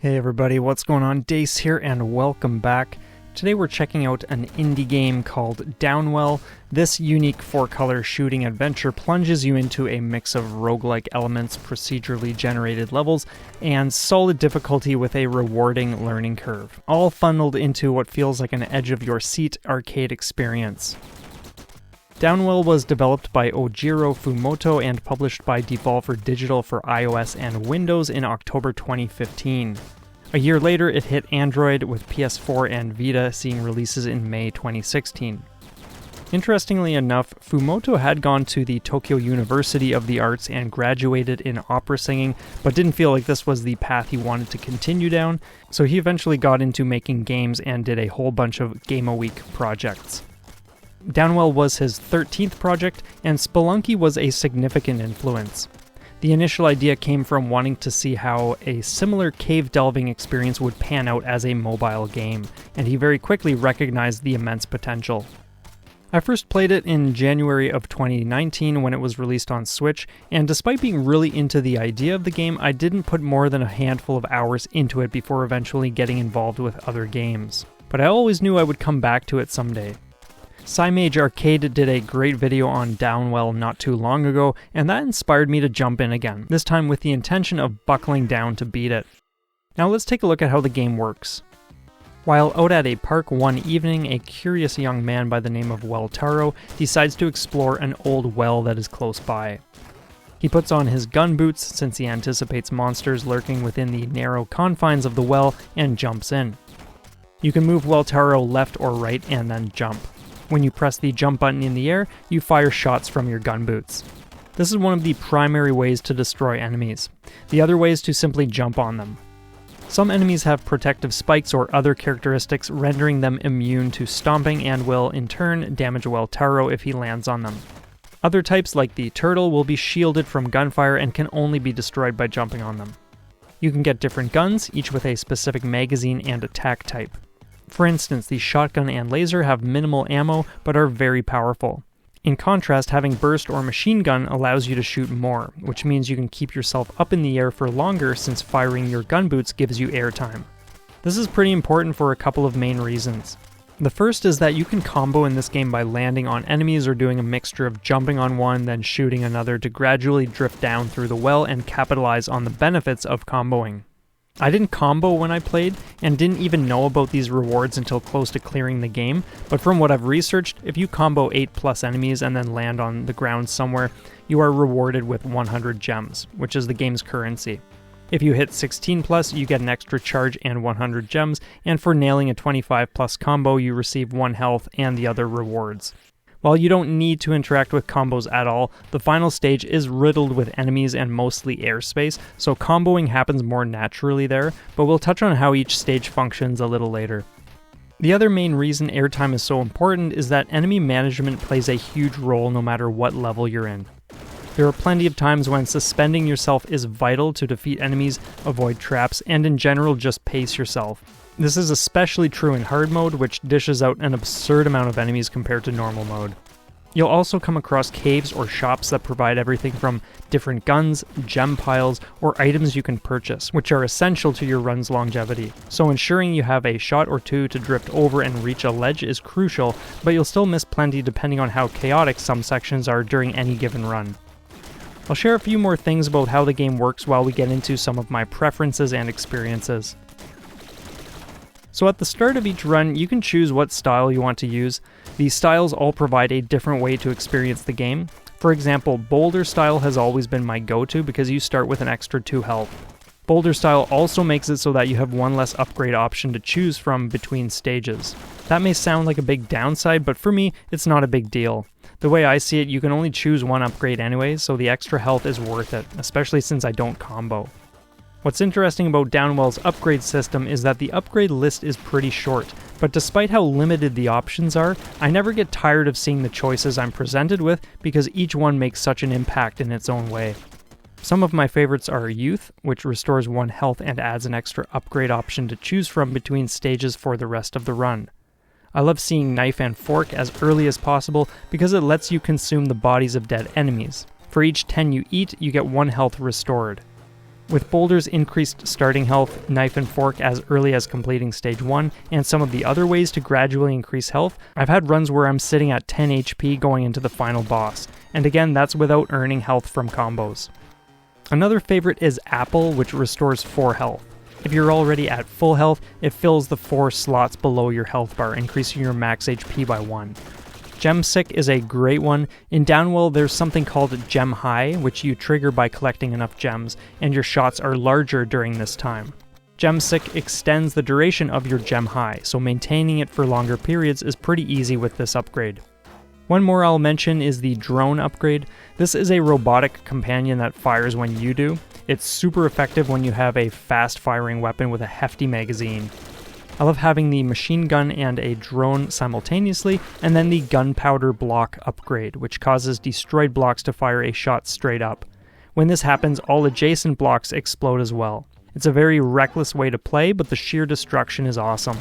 Hey everybody, what's going on? Dace here and welcome back. Today we're checking out an indie game called Downwell. This unique 4-color shooting adventure plunges you into a mix of roguelike elements, procedurally generated levels, and solid difficulty with a rewarding learning curve, all funneled into what feels like an edge-of-your-seat arcade experience. Downwell was developed by Ojiro Fumoto and published by Devolver Digital for iOS and Windows in October 2015. A year later, it hit Android with PS4 and Vita, seeing releases in May 2016. Interestingly enough, Fumoto had gone to the Tokyo University of the Arts and graduated in opera singing, but didn't feel like this was the path he wanted to continue down, so he eventually got into making games and did a whole bunch of Game a Week projects. Downwell was his 13th project, and Spelunky was a significant influence. The initial idea came from wanting to see how a similar cave delving experience would pan out as a mobile game, and he very quickly recognized the immense potential. I first played it in January of 2019 when it was released on Switch, and despite being really into the idea of the game, I didn't put more than a handful of hours into it before eventually getting involved with other games. But I always knew I would come back to it someday. Cymage Arcade did a great video on Downwell not too long ago, and that inspired me to jump in again, this time with the intention of buckling down to beat it. Now let's take a look at how the game works. While out at a park one evening, a curious young man by the name of Weltaro decides to explore an old well that is close by. He puts on his gun boots since he anticipates monsters lurking within the narrow confines of the well and jumps in. You can move Weltaro left or right and then jump. When you press the jump button in the air, you fire shots from your gun boots. This is one of the primary ways to destroy enemies. The other way is to simply jump on them. Some enemies have protective spikes or other characteristics rendering them immune to stomping and will, in turn, damage Weltaro if he lands on them. Other types, like the turtle, will be shielded from gunfire and can only be destroyed by jumping on them. You can get different guns, each with a specific magazine and attack type. For instance, the shotgun and laser have minimal ammo, but are very powerful. In contrast, having burst or machine gun allows you to shoot more, which means you can keep yourself up in the air for longer since firing your gun boots gives you airtime. This is pretty important for a couple of main reasons. The first is that you can combo in this game by landing on enemies or doing a mixture of jumping on one, then shooting another to gradually drift down through the well and capitalize on the benefits of comboing. I didn't combo when I played, and didn't even know about these rewards until close to clearing the game, but from what I've researched, if you combo 8+ enemies and then land on the ground somewhere, you are rewarded with 100 gems, which is the game's currency. If you hit 16+, you get an extra charge and 100 gems, and for nailing a 25+ combo, you receive 1 health and the other rewards. While you don't need to interact with combos at all, the final stage is riddled with enemies and mostly airspace, so comboing happens more naturally there, but we'll touch on how each stage functions a little later. The other main reason airtime is so important is that enemy management plays a huge role no matter what level you're in. There are plenty of times when suspending yourself is vital to defeat enemies, avoid traps, and in general just pace yourself. This is especially true in hard mode, which dishes out an absurd amount of enemies compared to normal mode. You'll also come across caves or shops that provide everything from different guns, gem piles, or items you can purchase, which are essential to your run's longevity. So ensuring you have a shot or two to drift over and reach a ledge is crucial, but you'll still miss plenty depending on how chaotic some sections are during any given run. I'll share a few more things about how the game works while we get into some of my preferences and experiences. So at the start of each run, you can choose what style you want to use. These styles all provide a different way to experience the game. For example, Boulder style has always been my go-to because you start with an extra 2 health. Boulder style also makes it so that you have one less upgrade option to choose from between stages. That may sound like a big downside, but for me, it's not a big deal. The way I see it, you can only choose one upgrade anyway, so the extra health is worth it, especially since I don't combo. What's interesting about Downwell's upgrade system is that the upgrade list is pretty short, but despite how limited the options are, I never get tired of seeing the choices I'm presented with because each one makes such an impact in its own way. Some of my favorites are Youth, which restores 1 health and adds an extra upgrade option to choose from between stages for the rest of the run. I love seeing Knife and Fork as early as possible because it lets you consume the bodies of dead enemies. For each 10 you eat, you get 1 health restored. With Boulder's increased starting health, knife and fork as early as completing stage 1, and some of the other ways to gradually increase health, I've had runs where I'm sitting at 10 HP going into the final boss, and again that's without earning health from combos. Another favorite is Apple, which restores 4 health. If you're already at full health, it fills the 4 slots below your health bar, increasing your max HP by 1. Gem Sick is a great one. In Downwell, there's something called Gem High, which you trigger by collecting enough gems, and your shots are larger during this time. Gem Sick extends the duration of your Gem High, so maintaining it for longer periods is pretty easy with this upgrade. One more I'll mention is the Drone upgrade. This is a robotic companion that fires when you do. It's super effective when you have a fast-firing weapon with a hefty magazine. I love having the machine gun and a drone simultaneously, and then the gunpowder block upgrade, which causes destroyed blocks to fire a shot straight up. When this happens, all adjacent blocks explode as well. It's a very reckless way to play, but the sheer destruction is awesome.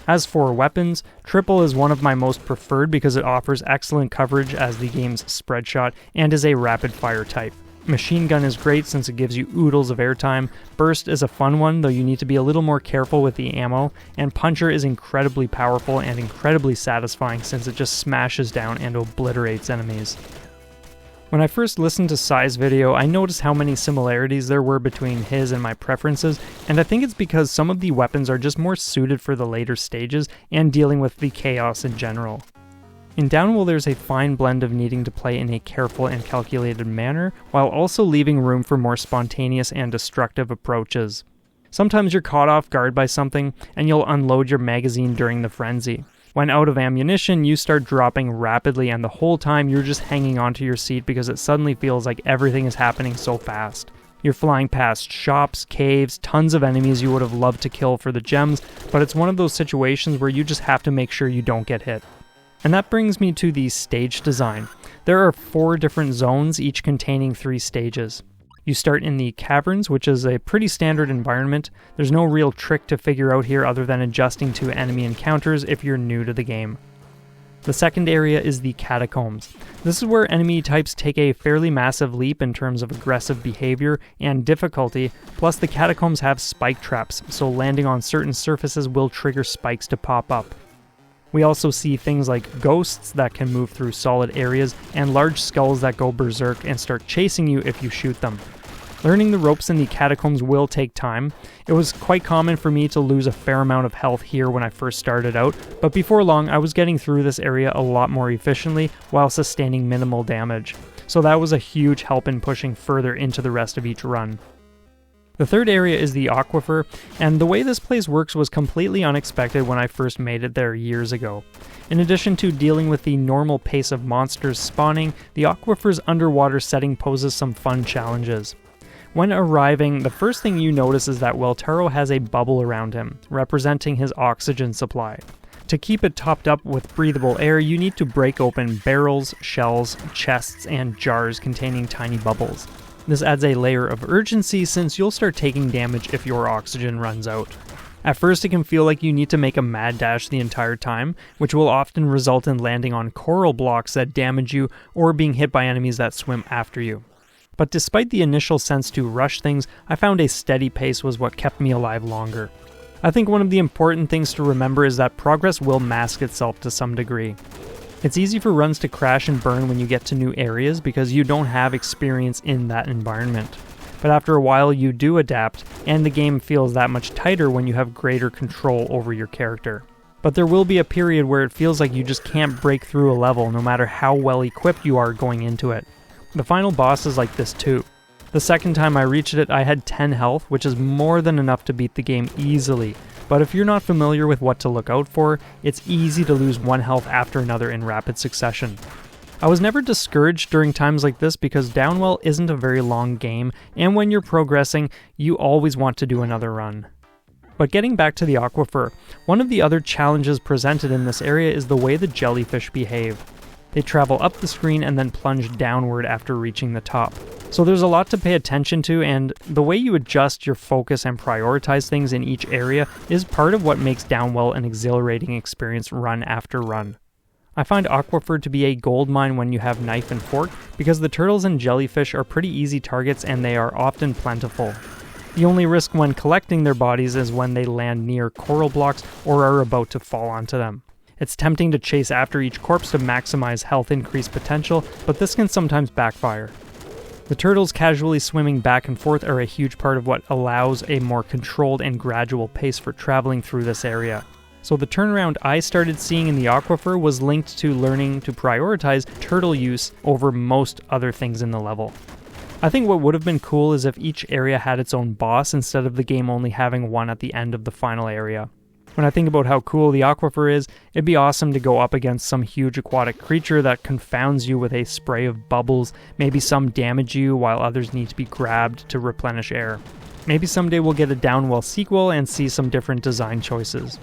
As for weapons, Triple is one of my most preferred because it offers excellent coverage as the game's spread shot and is a rapid fire type. Machine Gun is great since it gives you oodles of airtime, Burst is a fun one though you need to be a little more careful with the ammo, and Puncher is incredibly powerful and incredibly satisfying since it just smashes down and obliterates enemies. When I first listened to Sai's video, I noticed how many similarities there were between his and my preferences, and I think it's because some of the weapons are just more suited for the later stages and dealing with the chaos in general. In Downwell, there's a fine blend of needing to play in a careful and calculated manner, while also leaving room for more spontaneous and destructive approaches. Sometimes you're caught off guard by something, and you'll unload your magazine during the frenzy. When out of ammunition, you start dropping rapidly, and the whole time you're just hanging onto your seat because it suddenly feels like everything is happening so fast. You're flying past shops, caves, tons of enemies you would have loved to kill for the gems, but it's one of those situations where you just have to make sure you don't get hit. And that brings me to the stage design. There are 4 different zones, each containing 3 stages. You start in the caverns, which is a pretty standard environment. There's no real trick to figure out here other than adjusting to enemy encounters if you're new to the game. The second area is the catacombs. This is where enemy types take a fairly massive leap in terms of aggressive behavior and difficulty, plus the catacombs have spike traps, so landing on certain surfaces will trigger spikes to pop up. We also see things like ghosts that can move through solid areas and large skulls that go berserk and start chasing you if you shoot them. Learning the ropes in the catacombs will take time. It was quite common for me to lose a fair amount of health here when I first started out, but before long I was getting through this area a lot more efficiently while sustaining minimal damage. So that was a huge help in pushing further into the rest of each run. The third area is the aquifer, and the way this place works was completely unexpected when I first made it there years ago. In addition to dealing with the normal pace of monsters spawning, the aquifer's underwater setting poses some fun challenges. When arriving, the first thing you notice is that Weltaro has a bubble around him, representing his oxygen supply. To keep it topped up with breathable air, you need to break open barrels, shells, chests, and jars containing tiny bubbles. This adds a layer of urgency since you'll start taking damage if your oxygen runs out. At first it can feel like you need to make a mad dash the entire time, which will often result in landing on coral blocks that damage you or being hit by enemies that swim after you. But despite the initial sense to rush things, I found a steady pace was what kept me alive longer. I think one of the important things to remember is that progress will mask itself to some degree. It's easy for runs to crash and burn when you get to new areas because you don't have experience in that environment. But after a while you do adapt, and the game feels that much tighter when you have greater control over your character. But there will be a period where it feels like you just can't break through a level no matter how well equipped you are going into it. The final boss is like this too. The second time I reached it, I had 10 health, which is more than enough to beat the game easily. But if you're not familiar with what to look out for, it's easy to lose one health after another in rapid succession. I was never discouraged during times like this because Downwell isn't a very long game, and when you're progressing, you always want to do another run. But getting back to the aquifer, one of the other challenges presented in this area is the way the jellyfish behave. They travel up the screen and then plunge downward after reaching the top. So there's a lot to pay attention to, and the way you adjust your focus and prioritize things in each area is part of what makes Downwell an exhilarating experience run after run. I find Aquifer to be a gold mine when you have knife and fork because the turtles and jellyfish are pretty easy targets and they are often plentiful. The only risk when collecting their bodies is when they land near coral blocks or are about to fall onto them. It's tempting to chase after each corpse to maximize health increase potential, but this can sometimes backfire. The turtles casually swimming back and forth are a huge part of what allows a more controlled and gradual pace for traveling through this area. So the turnaround I started seeing in the aquifer was linked to learning to prioritize turtle use over most other things in the level. I think what would have been cool is if each area had its own boss instead of the game only having one at the end of the final area. When I think about how cool the aquifer is, it'd be awesome to go up against some huge aquatic creature that confounds you with a spray of bubbles, maybe some damage you while others need to be grabbed to replenish air. Maybe someday we'll get a Downwell sequel and see some different design choices.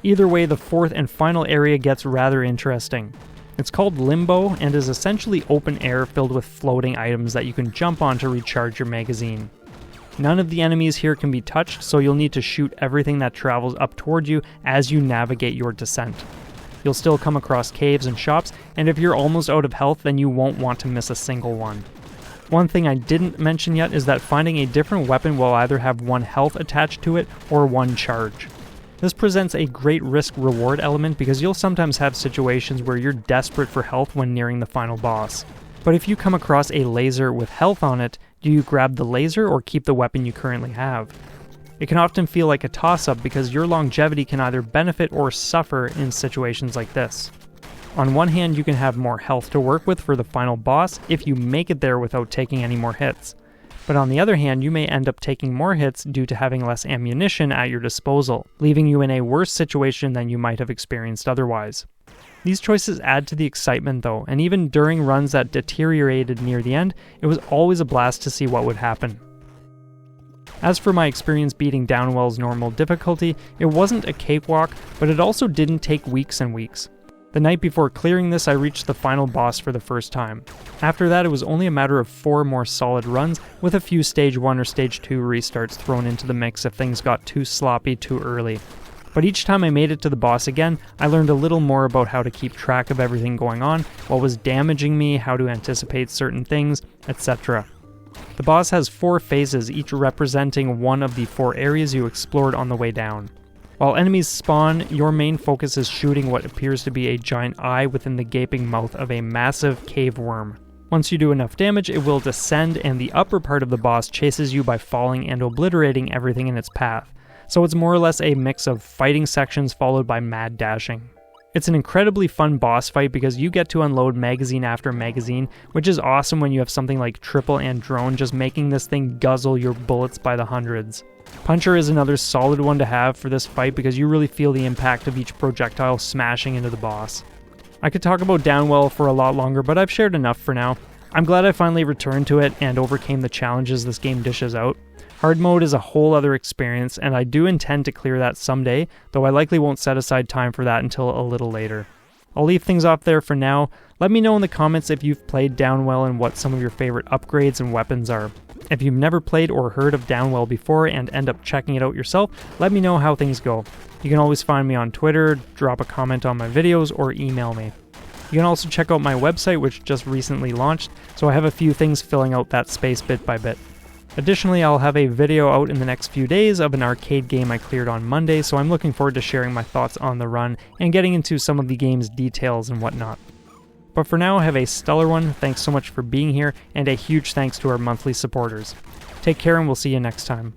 Either way, the fourth and final area gets rather interesting. It's called Limbo and is essentially open air filled with floating items that you can jump on to recharge your magazine. None of the enemies here can be touched, so you'll need to shoot everything that travels up toward you as you navigate your descent. You'll still come across caves and shops, and if you're almost out of health, then you won't want to miss a single one. One thing I didn't mention yet is that finding a different weapon will either have one health attached to it or one charge. This presents a great risk-reward element because you'll sometimes have situations where you're desperate for health when nearing the final boss. But if you come across a laser with health on it, do you grab the laser or keep the weapon you currently have? It can often feel like a toss-up because your longevity can either benefit or suffer in situations like this. On one hand, you can have more health to work with for the final boss if you make it there without taking any more hits. But on the other hand, you may end up taking more hits due to having less ammunition at your disposal, leaving you in a worse situation than you might have experienced otherwise. These choices add to the excitement though, and even during runs that deteriorated near the end, it was always a blast to see what would happen. As for my experience beating Downwell's normal difficulty, it wasn't a cakewalk, but it also didn't take weeks and weeks. The night before clearing this, I reached the final boss for the first time. After that, it was only a matter of 4 more solid runs, with a few Stage 1 or Stage 2 restarts thrown into the mix if things got too sloppy too early. But each time I made it to the boss again, I learned a little more about how to keep track of everything going on, what was damaging me, how to anticipate certain things, etc. The boss has 4 phases, each representing one of the 4 areas you explored on the way down. While enemies spawn, your main focus is shooting what appears to be a giant eye within the gaping mouth of a massive cave worm. Once you do enough damage, it will descend and the upper part of the boss chases you by falling and obliterating everything in its path. So it's more or less a mix of fighting sections followed by mad dashing. It's an incredibly fun boss fight because you get to unload magazine after magazine, which is awesome when you have something like Triple and Drone just making this thing guzzle your bullets by the hundreds. Puncher is another solid one to have for this fight because you really feel the impact of each projectile smashing into the boss. I could talk about Downwell for a lot longer, but I've shared enough for now. I'm glad I finally returned to it and overcame the challenges this game dishes out. Hard mode is a whole other experience, and I do intend to clear that someday, though I likely won't set aside time for that until a little later. I'll leave things off there for now. Let me know in the comments if you've played Downwell and what some of your favorite upgrades and weapons are. If you've never played or heard of Downwell before and end up checking it out yourself, let me know how things go. You can always find me on Twitter, drop a comment on my videos, or email me. You can also check out my website, which just recently launched, so I have a few things filling out that space bit by bit. Additionally, I'll have a video out in the next few days of an arcade game I cleared on Monday, so I'm looking forward to sharing my thoughts on the run and getting into some of the game's details and whatnot. But for now, have a stellar one, thanks so much for being here, and a huge thanks to our monthly supporters. Take care and we'll see you next time.